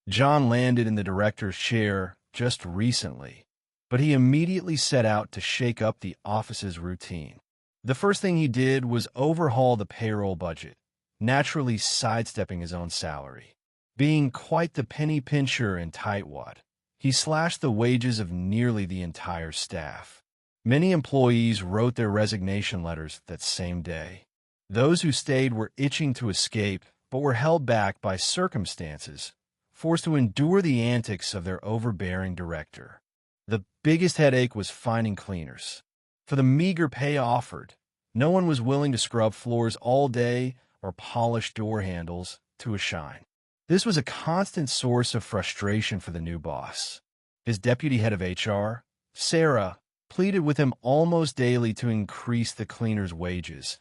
John landed in the director's chair just recently, but he immediately set out to shake up the office's routine. The first thing he did was overhaul the payroll budget, naturally sidestepping his own salary. Being quite the penny pincher in tightwad, he slashed the wages of nearly the entire staff. Many employees wrote their resignation letters that same day. Those who stayed were itching to escape, but were held back by circumstances, forced to endure the antics of their overbearing director. The biggest headache was finding cleaners. For the meager pay offered, no one was willing to scrub floors all day or polish door handles to a shine. This was a constant source of frustration for the new boss. His deputy head of HR, Sarah, pleaded with him almost daily to increase the cleaners' wages,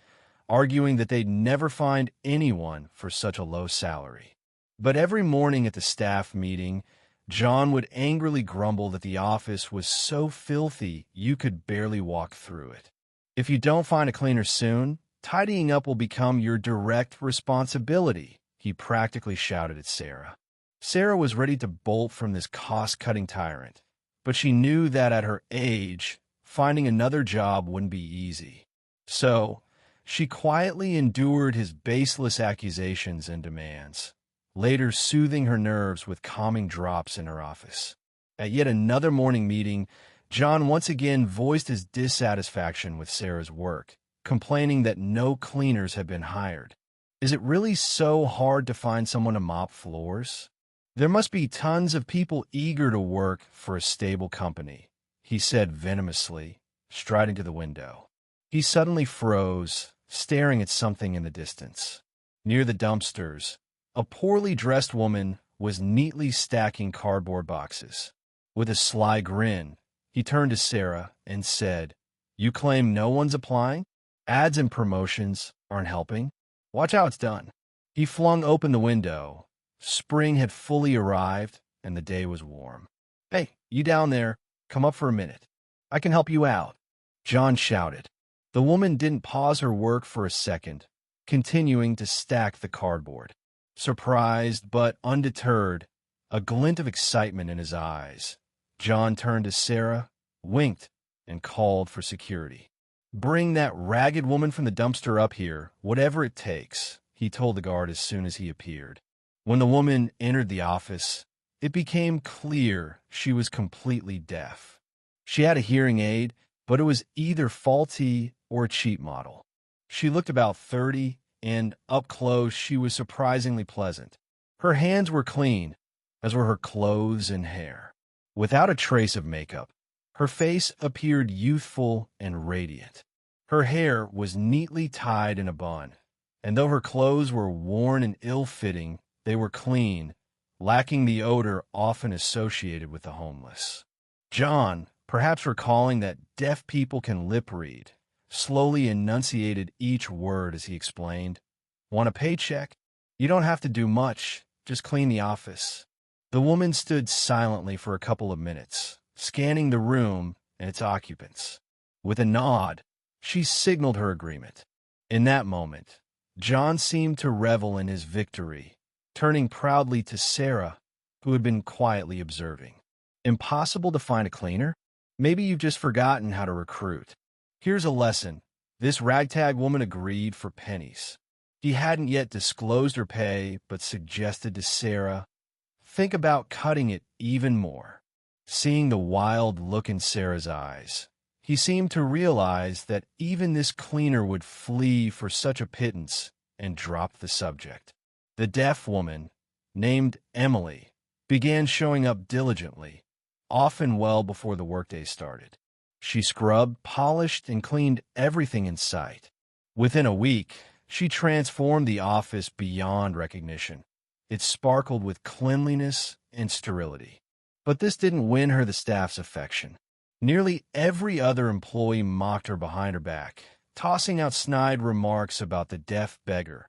arguing that they'd never find anyone for such a low salary. But every morning at the staff meeting, John would angrily grumble that the office was so filthy you could barely walk through it. If you don't find a cleaner soon, tidying up will become your direct responsibility, he practically shouted at Sarah. Sarah was ready to bolt from this cost-cutting tyrant, but she knew that at her age, finding another job wouldn't be easy. So, she quietly endured his baseless accusations and demands, later soothing her nerves with calming drops in her office. At yet another morning meeting, John once again voiced his dissatisfaction with Sarah's work, complaining that no cleaners had been hired. Is it really so hard to find someone to mop floors? There must be tons of people eager to work for a stable company, he said venomously, striding to the window. He suddenly froze, staring at something in the distance. Near the dumpsters, a poorly dressed woman was neatly stacking cardboard boxes. With a sly grin, he turned to Sarah and said, "You claim no one's applying? Ads and promotions aren't helping? Watch how it's done." He flung open the window. Spring had fully arrived, and the day was warm. "Hey, you down there, come up for a minute. I can help you out," John shouted. The woman didn't pause her work for a second, continuing to stack the cardboard. Surprised but undeterred, a glint of excitement in his eyes, John turned to Sarah, winked, and called for security. "Bring that ragged woman from the dumpster up here, whatever it takes," he told the guard as soon as he appeared. When the woman entered the office, it became clear she was completely deaf. She had a hearing aid, but it was either faulty or a cheap model. She looked about 30, and up close she was surprisingly pleasant. Her hands were clean, as were her clothes and hair. Without a trace of makeup, her face appeared youthful and radiant. Her hair was neatly tied in a bun, and though her clothes were worn and ill-fitting, they were clean, lacking the odor often associated with the homeless. John, perhaps recalling that deaf people can lip read, slowly enunciated each word as he explained, "Want a paycheck? You don't have to do much, just clean the office." The woman stood silently for a couple of minutes, scanning the room and its occupants. With a nod, she signaled her agreement. In that moment, John seemed to revel in his victory, turning proudly to Sarah, who had been quietly observing. "Impossible to find a cleaner? Maybe you've just forgotten how to recruit. Here's a lesson." This ragtag woman agreed for pennies. He hadn't yet disclosed her pay, but suggested to Sarah, "Think about cutting it even more." Seeing the wild look in Sarah's eyes, he seemed to realize that even this cleaner would flee for such a pittance and dropped the subject. The deaf woman, named Emily, began showing up diligently, often well before the workday started. She scrubbed, polished, and cleaned everything in sight. Within a week, she transformed the office beyond recognition. It sparkled with cleanliness and sterility. But this didn't win her the staff's affection. Nearly every other employee mocked her behind her back, tossing out snide remarks about the deaf beggar,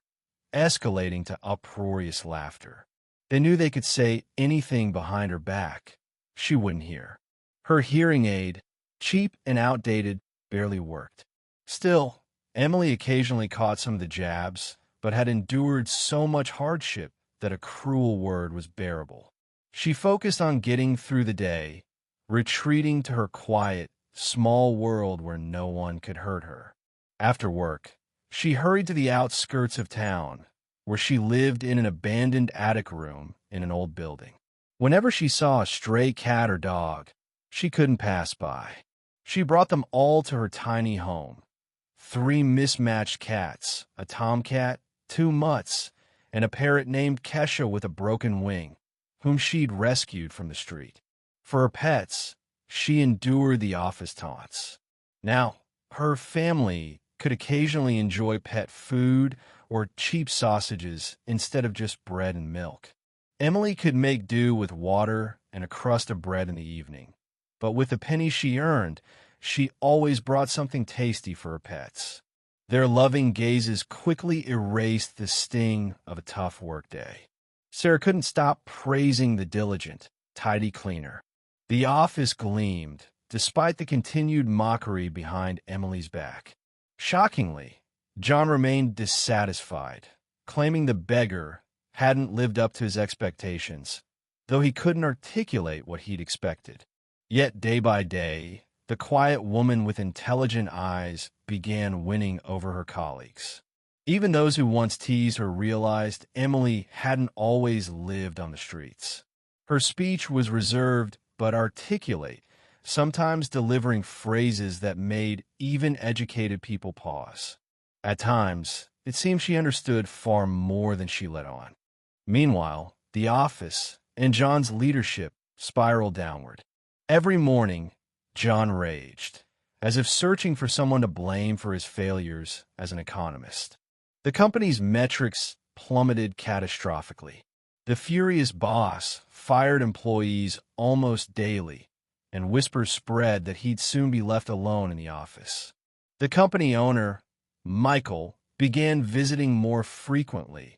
escalating to uproarious laughter. They knew they could say anything behind her back. She wouldn't hear. Her hearing aid, cheap and outdated, barely worked. Still, Emily occasionally caught some of the jabs, but had endured so much hardship that a cruel word was bearable. She focused on getting through the day, retreating to her quiet, small world where no one could hurt her. After work, she hurried to the outskirts of town, where she lived in an abandoned attic room in an old building. Whenever she saw a stray cat or dog, she couldn't pass by. She brought them all to her tiny home. 3 mismatched cats, a tomcat, 2 mutts, and a parrot named Kesha with a broken wing, whom she'd rescued from the street. For her pets, she endured the office taunts. Now, her family could occasionally enjoy pet food or cheap sausages instead of just bread and milk. Emily could make do with water and a crust of bread in the evening, but with the pennies she earned, she always brought something tasty for her pets. Their loving gazes quickly erased the sting of a tough workday. Sarah couldn't stop praising the diligent, tidy cleaner. The office gleamed, despite the continued mockery behind Emily's back. Shockingly, John remained dissatisfied, claiming the beggar hadn't lived up to his expectations, though he couldn't articulate what he'd expected. Yet day by day, the quiet woman with intelligent eyes began winning over her colleagues. Even those who once teased her realized Emily hadn't always lived on the streets. Her speech was reserved but articulate, sometimes delivering phrases that made even educated people pause. At times, it seemed she understood far more than she let on. Meanwhile, the office and John's leadership spiraled downward. Every morning, John raged, as if searching for someone to blame for his failures as an economist. The company's metrics plummeted catastrophically. The furious boss fired employees almost daily, and whispers spread that he'd soon be left alone in the office. The company owner, Michael, began visiting more frequently,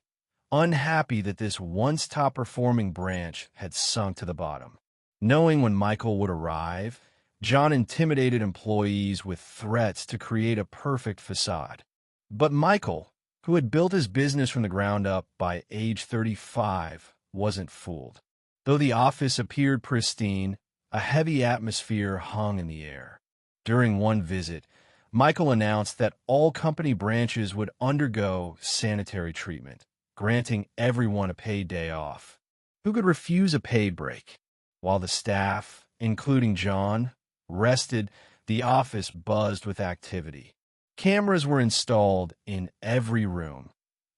unhappy that this once top-performing branch had sunk to the bottom. Knowing when Michael would arrive, John intimidated employees with threats to create a perfect facade. But Michael, who had built his business from the ground up by age 35, wasn't fooled. Though the office appeared pristine, a heavy atmosphere hung in the air. During one visit, Michael announced that all company branches would undergo sanitary treatment, granting everyone a paid day off. Who could refuse a paid break? While the staff, including John, rested, the office buzzed with activity. Cameras were installed in every room,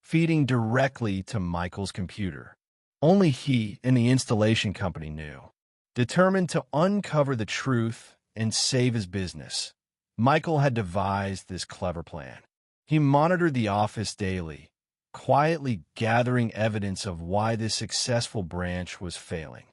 feeding directly to Michael's computer. Only he and the installation company knew. Determined to uncover the truth and save his business, Michael had devised this clever plan. He monitored the office daily, quietly gathering evidence of why this successful branch was failing.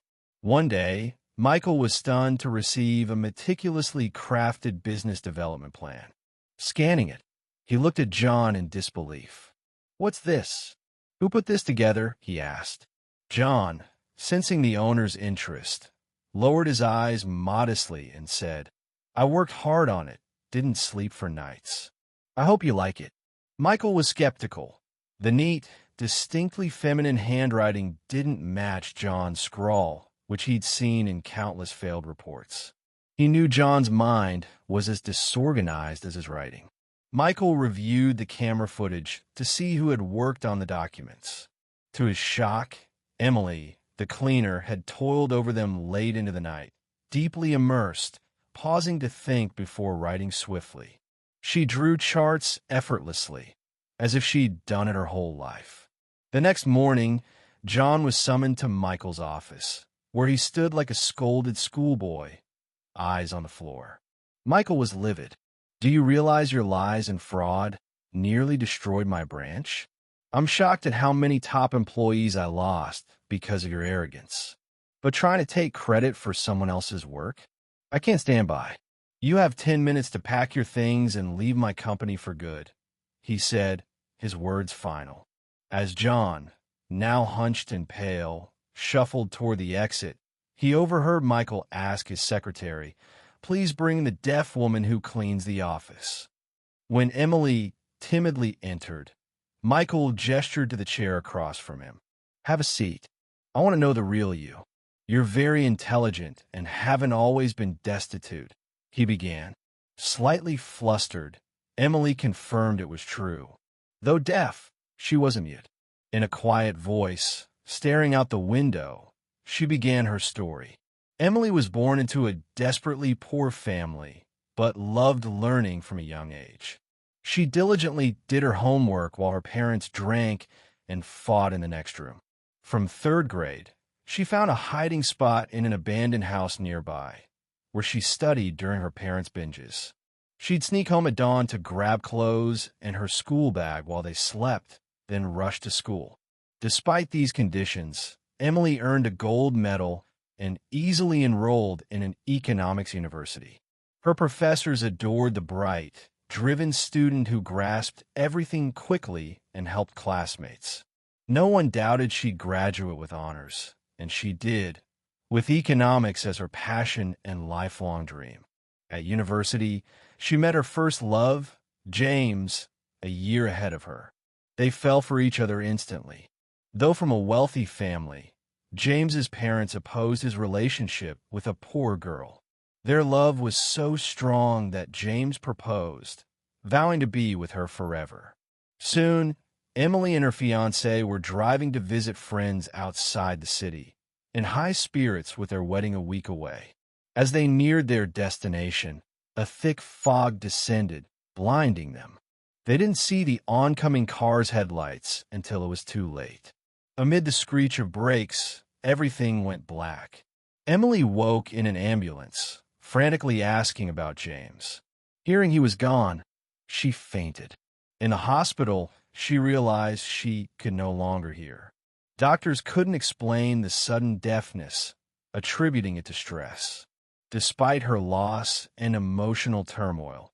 One day, Michael was stunned to receive a meticulously crafted business development plan. Scanning it, he looked at John in disbelief. "What's this? Who put this together?" he asked. John, sensing the owner's interest, lowered his eyes modestly and said, "I worked hard on it, didn't sleep for nights. I hope you like it." Michael was skeptical. The neat, distinctly feminine handwriting didn't match John's scrawl, which he'd seen in countless failed reports. He knew John's mind was as disorganized as his writing. Michael reviewed the camera footage to see who had worked on the documents. To his shock, Emily, the cleaner, had toiled over them late into the night, deeply immersed, pausing to think before writing swiftly. She drew charts effortlessly, as if she'd done it her whole life. The next morning, John was summoned to Michael's office, where he stood like a scolded schoolboy, eyes on the floor. Michael was livid. "Do you realize your lies and fraud nearly destroyed my branch? I'm shocked at how many top employees I lost because of your arrogance. But trying to take credit for someone else's work? I can't stand by. You have 10 minutes to pack your things and leave my company for good," he said, his words final. As John, now hunched and pale, shuffled toward the exit, he overheard Michael ask his secretary, "Please bring the deaf woman who cleans the office." When Emily timidly entered, Michael gestured to the chair across from him. "Have a seat. I want to know the real you." "You're very intelligent and haven't always been destitute," he began. Slightly flustered, Emily confirmed it was true. Though deaf, she wasn't mute. In a quiet voice, staring out the window, she began her story. Emily was born into a desperately poor family, but loved learning from a young age. She diligently did her homework while her parents drank and fought in the next room. From third grade, she found a hiding spot in an abandoned house nearby, where she studied during her parents' binges. She'd sneak home at dawn to grab clothes and her school bag while they slept, then rush to school. Despite these conditions, Emily earned a gold medal and easily enrolled in an economics university. Her professors adored the bright, driven student who grasped everything quickly and helped classmates. No one doubted she'd graduate with honors, and she did, with economics as her passion and lifelong dream. At university, she met her first love, James, a year ahead of her. They fell for each other instantly. Though from a wealthy family, James's parents opposed his relationship with a poor girl. Their love was so strong that James proposed, vowing to be with her forever. Soon, Emily and her fiancé were driving to visit friends outside the city, in high spirits with their wedding a week away. As they neared their destination, a thick fog descended, blinding them. They didn't see the oncoming car's headlights until it was too late. Amid the screech of brakes, everything went black. Emily woke in an ambulance, frantically asking about James. Hearing he was gone, she fainted. In the hospital, she realized she could no longer hear. Doctors couldn't explain the sudden deafness, attributing it to stress. Despite her loss and emotional turmoil,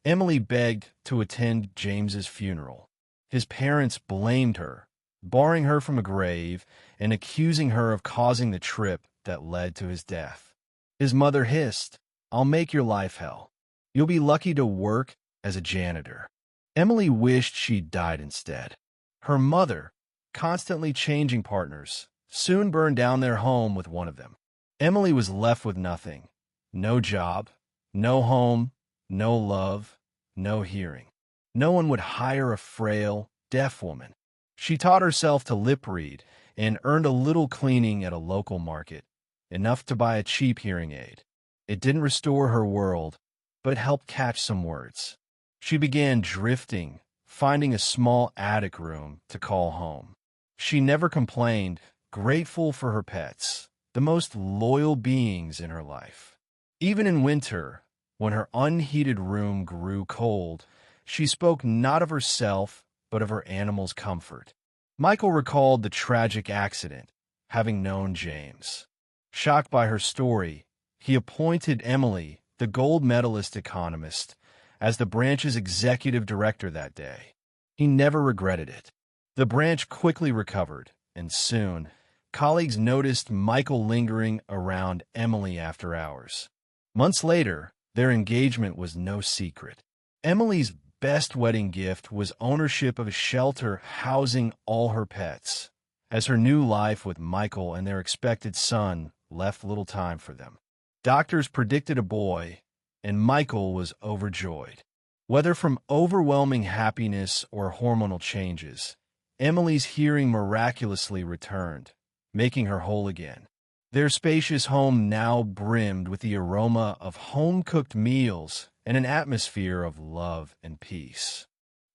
Emily begged to attend James's funeral. His parents blamed her, barring her from a grave and accusing her of causing the trip that led to his death. His mother hissed, "I'll make your life hell. You'll be lucky to work as a janitor." Emily wished she'd died instead. Her mother, constantly changing partners, soon burned down their home with one of them. Emily was left with nothing. No job, no home, no love, no hearing. No one would hire a frail, deaf woman. She taught herself to lip read and earned a little cleaning at a local market, enough to buy a cheap hearing aid. It didn't restore her world, but helped catch some words. She began drifting, finding a small attic room to call home. She never complained, grateful for her pets, the most loyal beings in her life. Even in winter, when her unheated room grew cold, she spoke not of herself, but of her animal's comfort. Michael recalled the tragic accident, having known James. Shocked by her story, he appointed Emily, the gold medalist economist, as the branch's executive director that day. He never regretted it. The branch quickly recovered, and soon, colleagues noticed Michael lingering around Emily after hours. Months later, their engagement was no secret. Emily's best wedding gift was ownership of a shelter housing all her pets, as her new life with Michael and their expected son left little time for them. Doctors predicted a boy, and Michael was overjoyed. Whether from overwhelming happiness or hormonal changes, Emily's hearing miraculously returned, making her whole again. Their spacious home now brimmed with the aroma of home-cooked meals and an atmosphere of love and peace.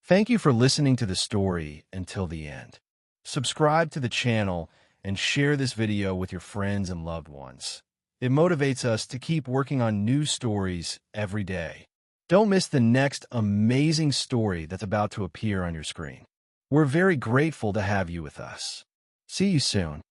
Thank you for listening to the story until the end. Subscribe to the channel and share this video with your friends and loved ones. It motivates us to keep working on new stories every day. Don't miss the next amazing story that's about to appear on your screen. We're very grateful to have you with us. See you soon.